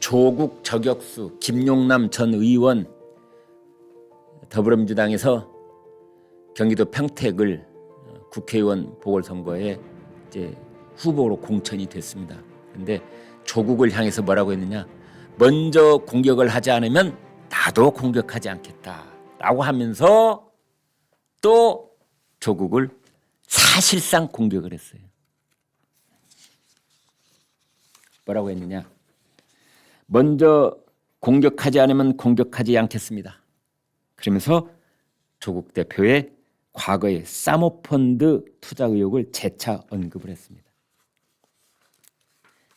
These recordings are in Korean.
조국 저격수 김용남 전 의원 더불어민주당에서 경기도 평택을 국회의원 보궐선거에 이제 후보로 공천이 됐습니다. 그런데 조국을 향해서 뭐라고 했느냐? 먼저 공격을 하지 않으면 나도 공격하지 않겠다라고 하면서 또 조국을 사실상 공격을 했어요. 뭐라고 했느냐? 먼저 공격하지 않으면 공격하지 않겠습니다. 그러면서 조국 대표의 과거의 사모펀드 투자 의혹을 재차 언급을 했습니다.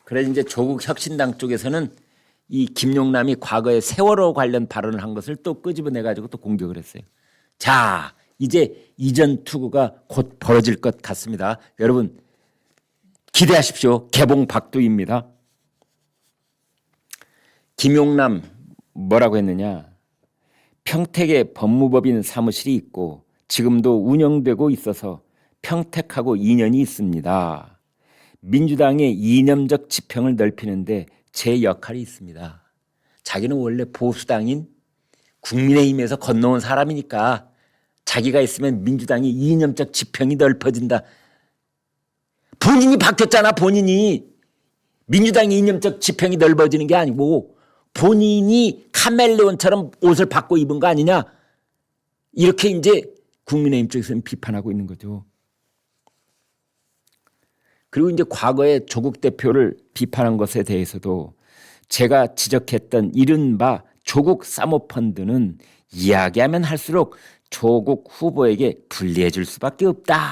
그래서 이제 조국 혁신당 쪽에서는 이 김용남이 과거에 세월호 관련 발언을 한 것을 또 끄집어내 가지고 또 공격을 했어요. 자, 이제 이전 투구가 곧 벌어질 것 같습니다. 여러분 기대하십시오. 개봉 박두입니다. 김용남 뭐라고 했느냐? 평택에 법무법인 사무실이 있고 지금도 운영되고 있어서 평택하고 인연이 있습니다. 민주당의 이념적 지평을 넓히는데 제 역할이 있습니다. 자기는 원래 보수당인 국민의힘에서 건너온 사람이니까 자기가 있으면 민주당이 이념적 지평이 넓어진다. 본인이 바뀌었잖아. 본인이. 민주당의 이념적 지평이 넓어지는 게 아니고 본인이 카멜레온처럼 옷을 바꿔 입은 거 아니냐. 이렇게 이제 국민의힘 쪽에서는 비판하고 있는 거죠. 그리고 이제 과거에 조국 대표를 비판한 것에 대해서도 제가 지적했던 이른바 조국 사모펀드는 이야기하면 할수록 조국 후보에게 불리해 줄 수밖에 없다.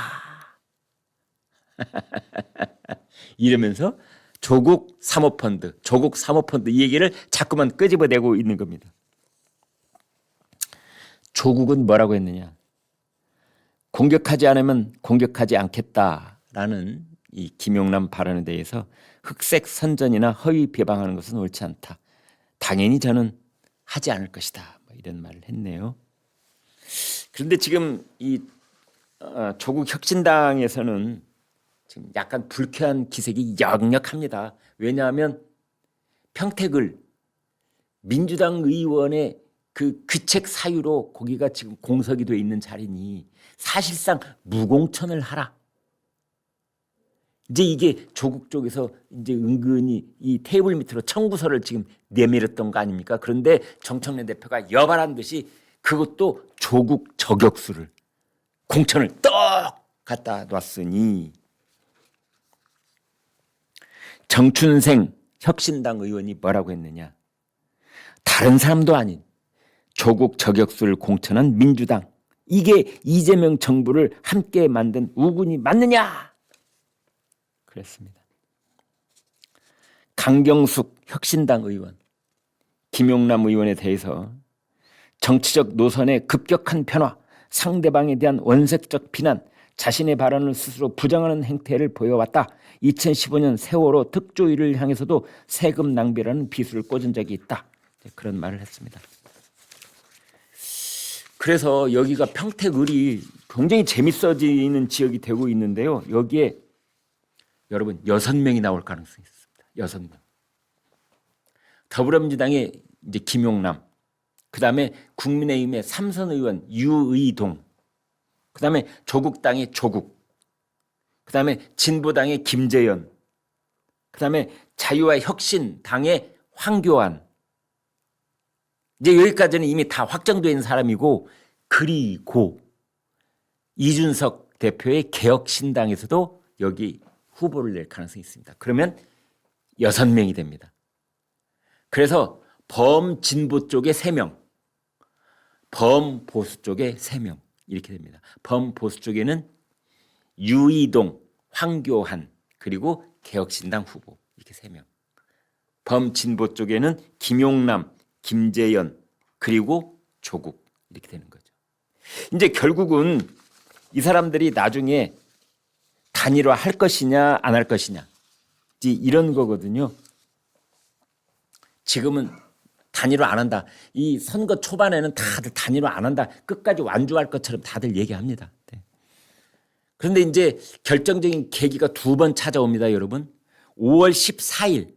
이러면서 조국 사모펀드 이 얘기를 자꾸만 끄집어내고 있는 겁니다. 조국은 뭐라고 했느냐? 공격하지 않으면 공격하지 않겠다라는 이 김용남 발언에 대해서 흑색 선전이나 허위 비방하는 것은 옳지 않다. 당연히 저는 하지 않을 것이다. 이런 말을 했네요. 그런데 지금 이 조국 혁신당에서는 지금 약간 불쾌한 기색이 역력합니다. 왜냐하면 평택을 민주당 의원의 그 귀책 사유로 거기가 지금 공석이 돼 있는 자리니 사실상 무공천을 하라. 이제 이게 조국 쪽에서 이제 은근히 이 테이블 밑으로 청구서를 지금 내밀었던 거 아닙니까? 그런데 정청래 대표가 여발한 듯이 그것도 조국 저격수를 공천을 떡 갖다 놨으니 정춘생 혁신당 의원이 뭐라고 했느냐? 다른 사람도 아닌 조국 저격수를 공천한 민주당, 이게 이재명 정부를 함께 만든 우군이 맞느냐? 그랬습니다. 강경숙 혁신당 의원, 김용남 의원에 대해서 정치적 노선의 급격한 변화, 상대방에 대한 원색적 비난, 자신의 발언을 스스로 부정하는 행태를 보여왔다. 2015년 세월호 특조위를 향해서도 세금 낭비라는 비수를 꽂은 적이 있다. 그런 말을 했습니다. 그래서 여기가 평택을이 굉장히 재밌어지는 지역이 되고 있는데요. 여기에 여러분 6명이 나올 가능성이 있습니다. 6명. 더불어민주당의 이제 김용남, 그다음에 국민의힘의 삼선 의원 유의동, 그다음에 조국당의 조국, 그다음에 진보당의 김재현, 그다음에 자유와 혁신당의 황교안. 이제 여기까지는 이미 다 확정되어 있는 사람이고, 그리고 이준석 대표의 개혁신당에서도 여기 후보를 낼 가능성이 있습니다. 그러면 6명이 됩니다. 그래서 범진보 쪽에 3명, 범보수 쪽에 3명 이렇게 됩니다. 범보수 쪽에는 유이동, 황교안, 그리고 개혁신당 후보 이렇게 3명. 범진보 쪽에는 김용남, 김재현, 그리고 조국 이렇게 되는 거죠. 이제 결국은 이 사람들이 나중에 단일화 할 것이냐 안 할 것이냐 이런 거거든요. 지금은 단일화 안 한다. 이 선거 초반에는 다들 단일화 안 한다. 끝까지 완주할 것처럼 다들 얘기합니다. 네. 그런데 이제 결정적인 계기가 2번 찾아옵니다, 여러분. 5월 14일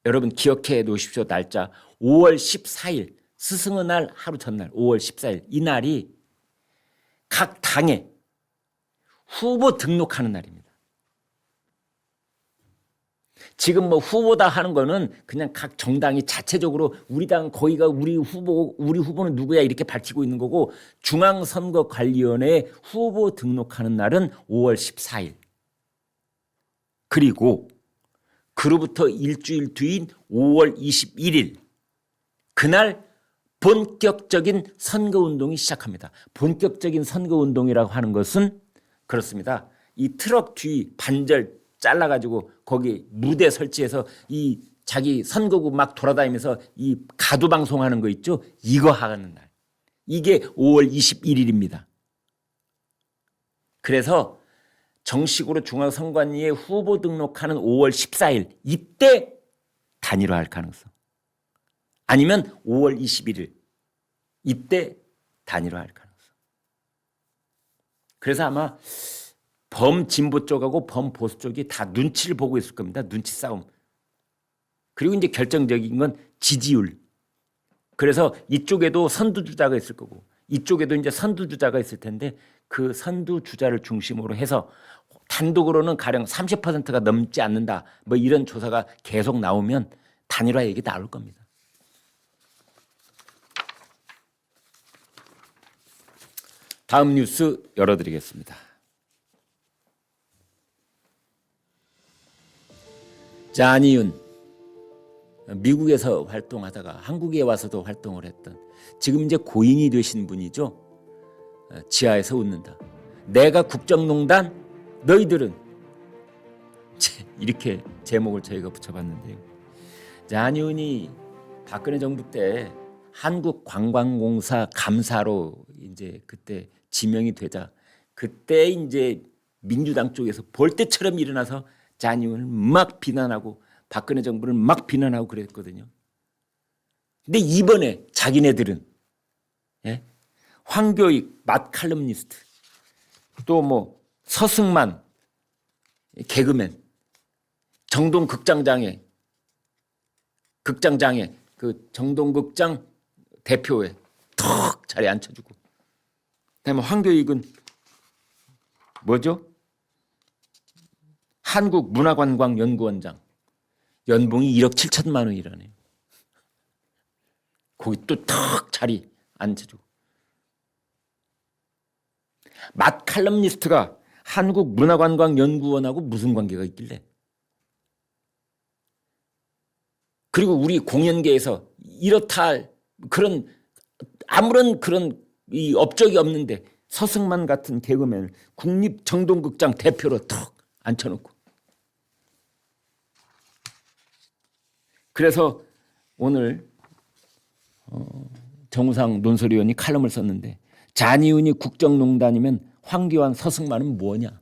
여러분 기억해 놓으십시오. 날짜 5월 14일 스승의 날 하루 전날 5월 14일 이 날이 각 당에 후보 등록하는 날입니다. 지금 뭐 후보다 하는 거는 그냥 각 정당이 자체적으로 우리 당 거기가 우리 후보는 누구야 이렇게 밝히고 있는 거고 중앙선거관리위원회 후보 등록하는 날은 5월 14일. 그리고 그로부터 일주일 뒤인 5월 21일 그날 본격적인 선거운동이 시작합니다. 본격적인 선거운동이라고 하는 것은 그렇습니다. 이 트럭 뒤 반절 잘라가지고 거기 무대 설치해서 이 자기 선거구 막 돌아다니면서 이 가두 방송하는 거 있죠? 이거 하는 날. 이게 5월 21일입니다. 그래서 정식으로 중앙선관위에 후보 등록하는 5월 14일 이때 단일화할 가능성. 아니면 5월 21일 이때 단일화할 가능성. 그래서 아마 범진보 쪽하고 범보수 쪽이 다 눈치를 보고 있을 겁니다. 눈치 싸움. 그리고 이제 결정적인 건 지지율. 그래서 이쪽에도 선두주자가 있을 거고 이쪽에도 이제 선두주자가 있을 텐데 그 선두주자를 중심으로 해서 단독으로는 가령 30%가 넘지 않는다. 뭐 이런 조사가 계속 나오면 단일화 얘기 나올 겁니다. 다음 뉴스 열어드리겠습니다. 잔이윤 미국에서 활동하다가 한국에 와서도 활동을 했던 지금 이제 고인이 되신 분이죠. 지하에서 웃는다. 내가 국정농단 너희들은 이렇게 제목을 저희가 붙여봤는데요. 잔이윤이 박근혜 정부 때 한국관광공사 감사로 이제 그때 지명이 되자 그때 이제 민주당 쪽에서 볼때처럼 일어나서 잔이윤을 막 비난하고 박근혜 정부를 막 비난하고 그랬거든요. 근데 이번에 자기네들은 황교익 맛칼럼니스트 또 뭐 서승만 개그맨 정동 극장장에 그 정동극장 대표에 턱 자리에 앉혀주고 그다음에 황교익은 뭐죠? 한국문화관광연구원장 연봉이 1억 7천만 원이라네요. 거기 또 턱 자리 앉혀주고 맛칼럼니스트가 한국문화관광연구원하고 무슨 관계가 있길래 그리고 우리 공연계에서 이렇다 할 그런 아무런 그런 이 업적이 없는데 서승만 같은 개그맨을 국립정동극장 대표로 턱 앉혀놓고 그래서 오늘 정우상 논설위원이 칼럼을 썼는데 잔이윤이 국정농단이면 황교안 서승만은 뭐냐